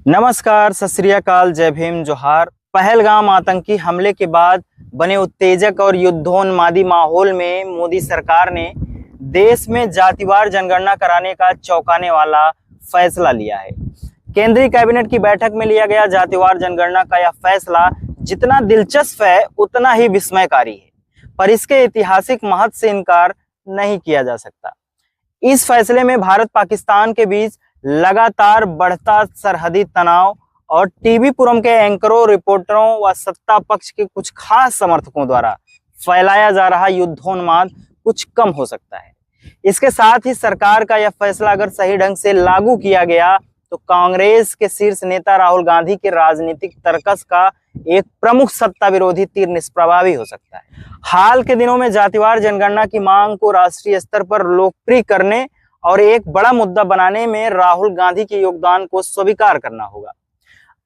नमस्कार, सत श्री अकाल, जय भीम, जोहार। पहलगाम आतंकी हमले के बाद बने उत्तेजक और युद्धोन्मादी माहौल में मोदी सरकार ने देश में जातिवार जनगणना कराने का चौंकाने वाला फैसला लिया है। केंद्रीय कैबिनेट की बैठक में लिया गया जातिवार जनगणना का यह फैसला जितना दिलचस्प है उतना ही विस्मयकारी है, पर इसके ऐतिहासिक महत्व से इनकार नहीं किया जा सकता। इस फैसले में भारत पाकिस्तान के बीच लगातार बढ़ता सरहदी तनाव और टीवी पुरम के एंकरों, रिपोर्टरों व सत्ता पक्ष के कुछ खास समर्थकों द्वारा फैलाया जा रहा युद्धोन्माद कुछ कम हो सकता है। इसके साथ ही सरकार का यह फैसला अगर सही ढंग से लागू किया गया तो कांग्रेस के शीर्ष नेता राहुल गांधी के राजनीतिक तर्कस का एक प्रमुख सत्ता विरोधी तीर निष्प्रभावी हो सकता है। हाल के दिनों में जातिवार जनगणना की मांग को राष्ट्रीय स्तर पर लोकप्रिय करने और एक बड़ा मुद्दा बनाने में राहुल गांधी के योगदान को स्वीकार करना होगा।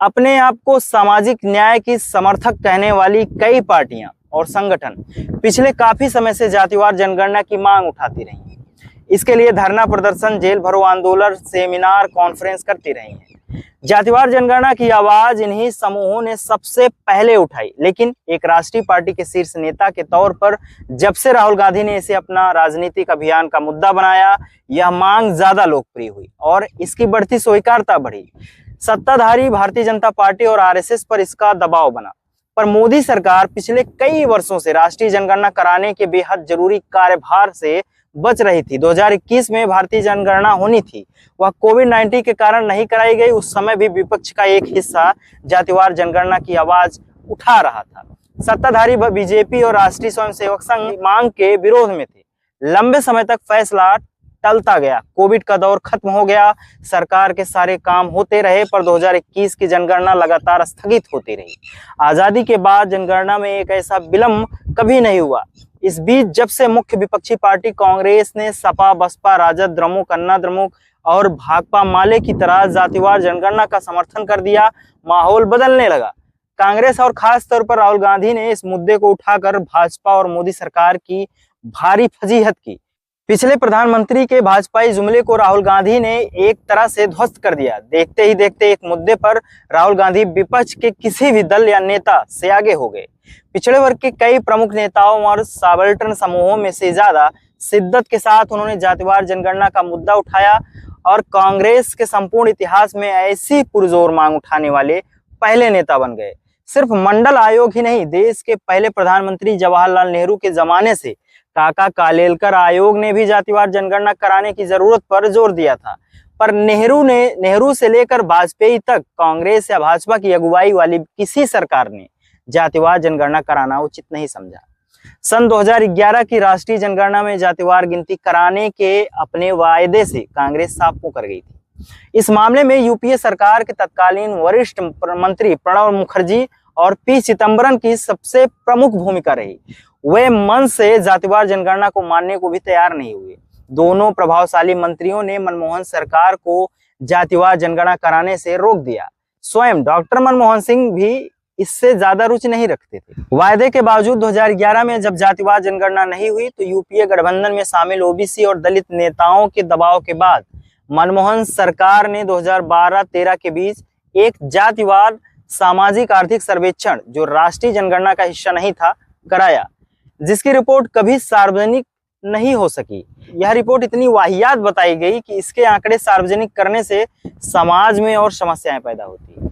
अपने आप को सामाजिक न्याय की समर्थक कहने वाली कई पार्टियां और संगठन पिछले काफी समय से जातिवार जनगणना की मांग उठाती रही हैं। इसके लिए धरना प्रदर्शन, जेल भरो आंदोलन, सेमिनार, कॉन्फ्रेंस करती रही हैं। जातिवार जनगणना की आवाज इन्हीं समूहों ने सबसे पहले उठाई, लेकिन एक राष्ट्रीय पार्टी के शीर्ष नेता के तौर पर जब से राहुल गांधी ने इसे अपना राजनीतिक अभियान का मुद्दा बनाया, यह मांग ज्यादा लोकप्रिय हुई और इसकी बढ़ती स्वीकार्यता बढ़ी। सत्ताधारी भारतीय जनता पार्टी और आरएसएस पर इसका दबाव बना, पर मोदी सरकार पिछले कई वर्षों से राष्ट्रीय जनगणना कराने के बेहद जरूरी कार्यभार से बच रही थी। 2021 में भारतीय जनगणना होनी थी, वह कोविड-19 के कारण नहीं कराई गई। उस समय भी विपक्ष का एक हिस्सा जातिवार जनगणना की आवाज उठा रहा था। सत्ताधारी बीजेपी और राष्ट्रीय स्वयंसेवक संघ मांग के विरोध में थे। लंबे समय तक फैसला टलता गया। कोविड का दौर खत्म हो गया, सरकार के सारे काम होते रहे, पर 2021 की जनगणना लगातार स्थगित होती रही। आजादी के बाद जनगणना में एक ऐसा विलंब कभी नहीं हुआ। इस बीच जब से मुख्य विपक्षी पार्टी कांग्रेस ने सपा, बसपा, राजद, द्रमुक, अन्ना द्रमुक और भाकपा माले की तरह जातिवार जनगणना का समर्थन कर दिया, माहौल बदलने लगा। कांग्रेस और खास तौर पर राहुल गांधी ने इस मुद्दे को उठाकर भाजपा और मोदी सरकार की भारी फजीहत की। पिछले प्रधानमंत्री के भाजपाई जुमले को राहुल गांधी ने एक तरह से ध्वस्त कर दिया। देखते ही देखते एक मुद्दे पर राहुल गांधी विपक्ष के किसी भी दल या नेता से आगे हो गए। पिछड़े वर्ग के कई प्रमुख नेताओं और सबाल्टर्न समूहों में से ज्यादा शिद्दत के साथ उन्होंने जातिवार जनगणना का मुद्दा उठाया और कांग्रेस के संपूर्ण इतिहास में ऐसी पुरजोर मांग उठाने वाले पहले नेता बन गए। सिर्फ मंडल आयोग ही नहीं, देश के पहले प्रधानमंत्री जवाहरलाल नेहरू के जमाने से काका कालेलकर आयोग ने भी जातिवार जनगणना कराने की जरूरत पर जोर दिया था, पर नेहरू से लेकर वाजपेयी तक कांग्रेस या भाजपा की अगुवाई वाली किसी सरकार ने जातिवार जनगणना कराना उचित नहीं समझा। सन 2011 की राष्ट्रीय जनगणना में जातिवार गिनती कराने के अपने वायदे से कांग्रेस साफ मुकर गई थी। इस मामले में यूपीए सरकार के तत्कालीन वरिष्ठ मंत्री प्रणब मुखर्जी और पी चिदम्बरम की सबसे प्रमुख भूमिका रही। वे मन से जातिवार जनगणना को मानने को भी तैयार नहीं हुए। दोनों प्रभावशाली मंत्रियों ने मनमोहन सरकार को जातिवार जनगणना कराने से रोक दिया। स्वयं डॉक्टर मनमोहन सिंह भी इससे ज्यादा रुचि नहीं रखते थे। वायदे के बावजूद 2011 में जब जातिवार जनगणना नहीं हुई तो यूपीए गठबंधन में शामिल ओबीसी और दलित नेताओं के दबाव के बाद मनमोहन सरकार ने 2012-13 के बीच एक जातिवार सामाजिक आर्थिक सर्वेक्षण, जो राष्ट्रीय जनगणना का हिस्सा नहीं था, कराया, जिसकी रिपोर्ट कभी सार्वजनिक नहीं हो सकी। यह रिपोर्ट इतनी वाहियात बताई गई कि इसके आंकड़े सार्वजनिक करने से समाज में और समस्याएं पैदा होती है।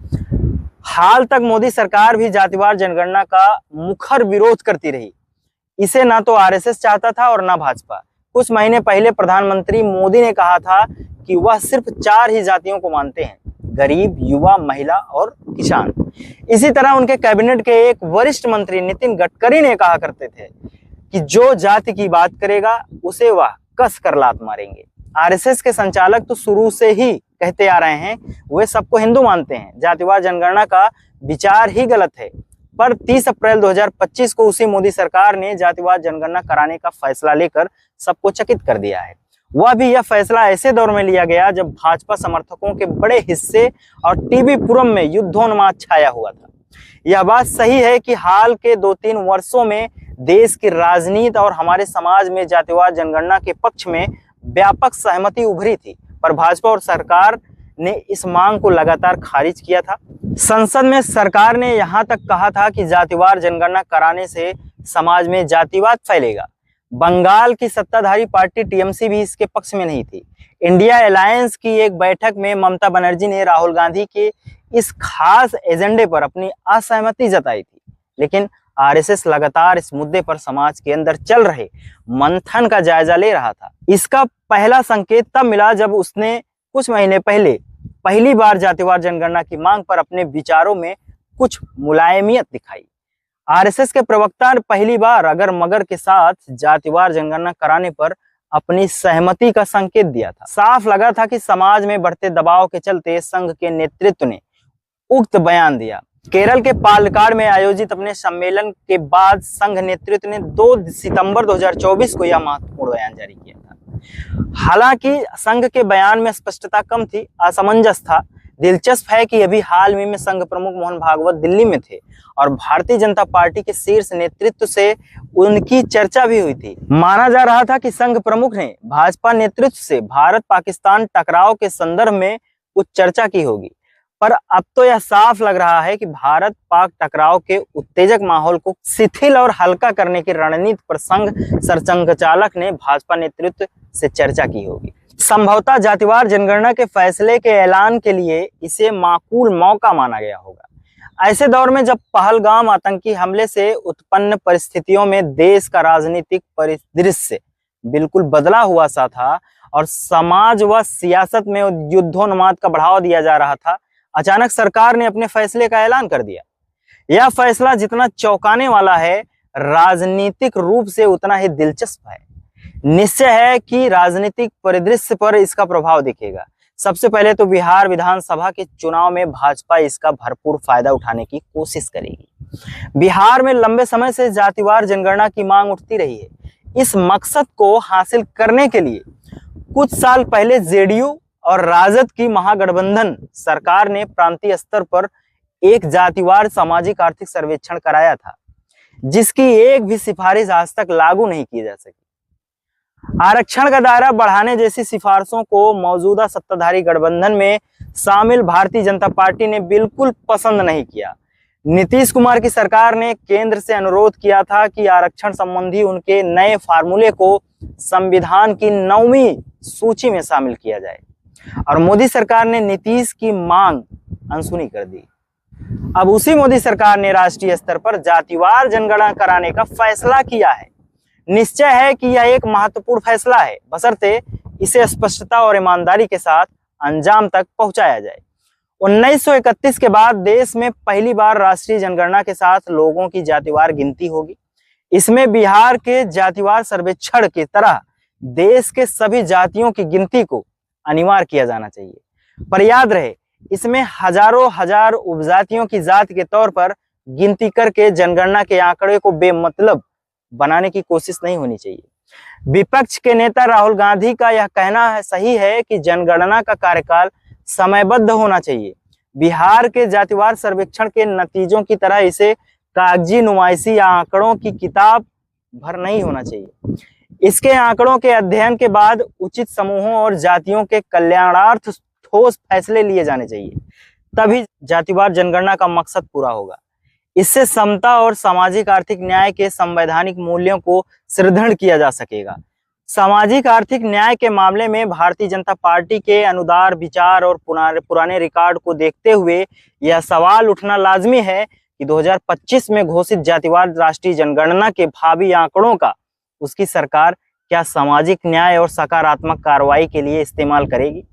हाल तक मोदी सरकार भी जातिवार जनगणना का मुखर विरोध करती रही। इसे ना तो आरएसएस चाहता था और ना भाजपा। कुछ महीने पहले प्रधानमंत्री मोदी ने कहा था कि वह सिर्फ 4 ही जातियों को मानते हैं: गरीब, युवा, महिला और किसान। इसी तरह उनके कैबिनेट के एक वरिष्ठ मंत्री नितिन गडकरी ने कहा करते थे कि जो जाति की बात करेगा उसे वह कस कर लात मारेंगे। आरएसएस के संचालक तो शुरू से ही कहते आ रहे हैं वे सबको हिंदू मानते हैं। जातिवार जनगणना का विचार ही गलत है, पर 30 अप्रैल 2025 को उसी मोदी सरकार ने जातिवार जनगणना कराने का फैसला लेकर सबको चकित कर दिया है। वह भी यह फैसला ऐसे दौर में लिया गया जब भाजपा समर्थकों के बड़े हिस्से और टीवी पुरम में युद्धोन्माद छाया हुआ था। यह बात सही है कि हाल के 2-3 वर्षों में देश की राजनीति और हमारे समाज में जातिवार जनगणना के पक्ष में व्यापक सहमति उभरी थी, पर भाजपा और सरकार ने इस मांग को लगातार खारिज किया था। संसद में सरकार ने यहां तक कहा था कि जातिवार जनगणना कराने से समाज में जातिवाद फैलेगा। बंगाल की सत्ताधारी पार्टी टीएमसी भी इसके पक्ष में नहीं थी। इंडिया अलायंस की एक बैठक में ममता बनर्जी ने राहुल गांधी के इस खास एजेंडे पर अपनी असहमति जताई थी, लेकिन आरएसएस लगातार इस मुद्दे पर समाज के अंदर चल रहे मंथन का जायजा ले रहा था। इसका पहला संकेत तब मिला जब उसने कुछ महीने पहले पहली बार जातिवार जनगणना की मांग पर अपने विचारों में कुछ मुलायमियत दिखाई। आरएसएस के प्रवक्ता ने पहली बार अगर मगर के साथ जातिवार जनगणना कराने पर अपनी सहमति का संकेत दिया था। साफ लगा था कि समाज में बढ़ते दबाव के चलते संघ के नेतृत्व ने उक्त बयान दिया। केरल के पालक्काड में आयोजित अपने सम्मेलन के बाद संघ नेतृत्व ने 2 सितंबर 2024 को यह महत्वपूर्ण बयान जारी किया था। हालांकि संघ के बयान में स्पष्टता कम थी, असमंजस था। दिलचस्प है कि अभी हाल में संघ प्रमुख मोहन भागवत दिल्ली में थे और भारतीय जनता पार्टी के शीर्ष नेतृत्व से उनकी चर्चा भी हुई थी। माना जा रहा था कि संघ प्रमुख ने भाजपा नेतृत्व से भारत पाकिस्तान टकराव के संदर्भ में कुछ चर्चा की होगी, पर अब तो यह साफ लग रहा है कि भारत पाक टकराव के उत्तेजक माहौल को शिथिल और हल्का करने की रणनीति पर संघ सरसंघचालक ने भाजपा नेतृत्व से चर्चा की होगी। संभवतः जातिवार जनगणना के फैसले के ऐलान के लिए इसे माकूल मौका माना गया होगा। ऐसे दौर में जब पहलगाम आतंकी हमले से उत्पन्न परिस्थितियों में देश का राजनीतिक परिदृश्य बिल्कुल बदला हुआ सा था और समाज व सियासत में युद्धोन्माद का बढ़ावा दिया जा रहा था, अचानक सरकार ने अपने फैसले का ऐलान कर दिया। यह फैसला जितना चौंकाने वाला है, राजनीतिक रूप से उतना ही दिलचस्प है। निश्चय है कि राजनीतिक परिदृश्य पर इसका प्रभाव दिखेगा। सबसे पहले तो बिहार विधानसभा के चुनाव में भाजपा इसका भरपूर फायदा उठाने की कोशिश करेगी। बिहार में लंबे समय से जातिवार जनगणना की मांग उठती रही है। इस मकसद को हासिल करने के लिए कुछ साल पहले जेडीयू और राजद की महागठबंधन सरकार ने प्रांतीय स्तर पर एक जातिवार सामाजिक आर्थिक सर्वेक्षण कराया था, जिसकी एक भी सिफारिश आज तक लागू नहीं की जा सकी। आरक्षण का दायरा बढ़ाने जैसी सिफारिशों को मौजूदा सत्ताधारी गठबंधन में शामिल भारतीय जनता पार्टी ने बिल्कुल पसंद नहीं किया। नीतीश कुमार की सरकार ने केंद्र से अनुरोध किया था कि आरक्षण संबंधी उनके नए फार्मूले को संविधान की 9वीं सूची में शामिल किया जाए, और मोदी सरकार ने नीतीश की मांग अनसुनी कर दी। अब उसी मोदी सरकार ने राष्ट्रीय स्तर पर जातिवार जनगणना कराने का फैसला किया है। निश्चय है कि यह एक महत्वपूर्ण फैसला है, बशर्ते इसे स्पष्टता और ईमानदारी के साथ अंजाम तक पहुंचाया जाए। 1931 के बाद देश में पहली बार राष्ट्रीय जनगणना के साथ लोगों की जातिवार गिनती होगी। इसमें बिहार के जातिवार सर्वेक्षण की तरह देश के सभी जातियों की गिनती को अनिवार्य किया जाना चाहिए। पर याद रहे, इसमें हजारों हजार उपजातियों की जाति के तौर पर गिनती करके जनगणना के आंकड़े को बेमतलब बनाने की कोशिश नहीं होनी चाहिए। विपक्ष के नेता राहुल गांधी का यह कहना सही है कि जनगणना का कार्यकाल समयबद्ध होना चाहिए। बिहार के जातिवार सर्वेक्षण के नतीजों की तरह इसे कागजी नुमाइशी या आंकड़ों की किताब भर नहीं होना चाहिए। इसके आंकड़ों के अध्ययन के बाद उचित समूहों और जातियों के कल्याणार्थ ठोस फैसले लिए जाने चाहिए, तभी जातिवार जनगणना का मकसद पूरा होगा। इससे समता और सामाजिक आर्थिक न्याय के संवैधानिक मूल्यों को सुदृढ़ किया जा सकेगा। सामाजिक आर्थिक न्याय के मामले में भारतीय जनता पार्टी के अनुदार विचार और पुराने रिकॉर्ड को देखते हुए यह सवाल उठना लाजमी है कि 2025 में घोषित जातिवार राष्ट्रीय जनगणना के भावी आंकड़ों का उसकी सरकार क्या सामाजिक न्याय और सकारात्मक कार्रवाई के लिए इस्तेमाल करेगी।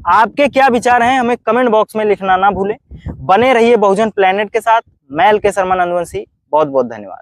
आपके क्या विचार हैं, हमें कमेंट बॉक्स में लिखना ना भूलें। बने रहिए बहुजन प्लेनेट के साथ। मैं एल के शर्मा नंदवंशी, बहुत बहुत धन्यवाद।